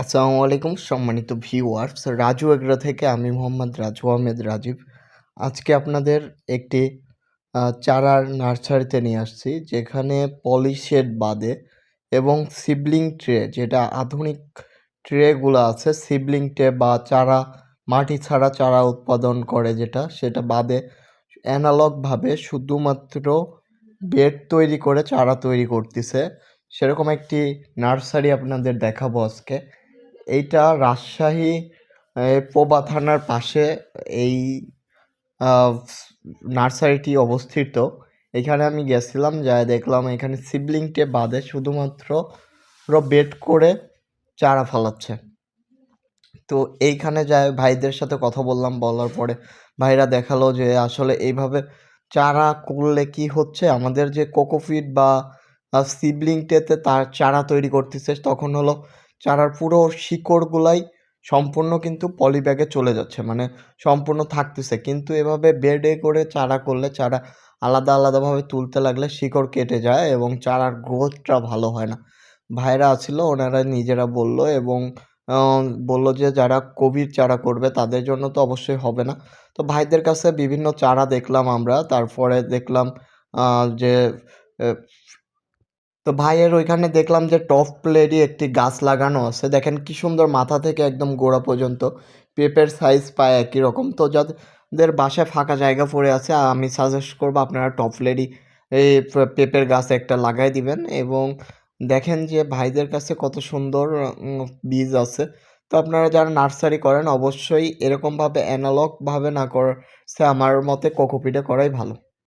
আসসালামু আলাইকুম সম্মানিত ভিউয়ার্স, রাজু এগ্রো থেকে আমি মোহাম্মদ রাজু আহমেদ রাজীব। আজকে আপনাদের একটি চারার নার্সারিতে নিয়ে আসছি, যেখানে পলিশেড বাদে এবং সিবলিং ট্রে, যেটা আধুনিক ট্রেগুলো আছে, সিবলিং ট্রে বা চারা মাটি ছাড়া চারা উৎপাদন করে যেটা, সেটা বাদে অ্যানালগভাবে শুধুমাত্র বেড তৈরি করে চারা তৈরি করতেছে। সেরকম একটি নার্সারি আপনাদের দেখাবো আজকে। এইটা রাজশাহী পোবা থানার পাশে এই আহ, নার্সারিটি অবস্থিত। এখানে আমি গেছিলাম, যা দেখলাম এখানে সিবলিং টে বাদে শুধুমাত্র বেড করে চারা ফলাচ্ছে। তো এইখানে যায় ভাইদের সাথে কথা বললাম, বলার পরে ভাইরা দেখালো যে আসলে এইভাবে চারা করলে কি হচ্ছে, আমাদের যে কোকোফিট বা সিবলিং টেতে তার চারা তৈরি করতেছে, তখন হলো চারার পুরো শিকড়গুলাই সম্পূর্ণ কিন্তু পলি ব্যাগে চলে যাচ্ছে, মানে সম্পূর্ণ থাকতেছে। কিন্তু এভাবে বেডে করে চারা করলে চারা আলাদা আলাদাভাবে তুলতে লাগলে শিকড় কেটে যায় এবং চারার গ্রোথটা ভালো হয় না। ভাইরা ছিল, ওনারা নিজেরা বলল এবং বলল যে যারা কোভিড চারা করবে তাদের জন্য তো অবশ্যই হবে না। তো ভাইদের কাছে বিভিন্ন চারা দেখলাম আমরা, তারপরে দেখলাম যে তো ভাইয়ের ওইখানে দেখলাম যে টপ প্লেটই একটি গাছ লাগানো আছে। দেখেন কি সুন্দর, মাথা থেকে একদম গোড়া পর্যন্ত পেঁপের সাইজ পায় একই রকম। তো যাদের বাসায় ফাঁকা জায়গা পড়ে আছে, আমি সাজেস্ট করবো আপনারা টপ প্লেটই এই পেঁপের গাছ একটা লাগাই দিবেন। এবং দেখেন যে ভাইদের কাছে কত সুন্দর বীজ আছে। তো আপনারা যারা নার্সারি করেন অবশ্যই এরকমভাবে অ্যানালগভাবে না করে আমার মতে কোকোপিটে করাই ভালো।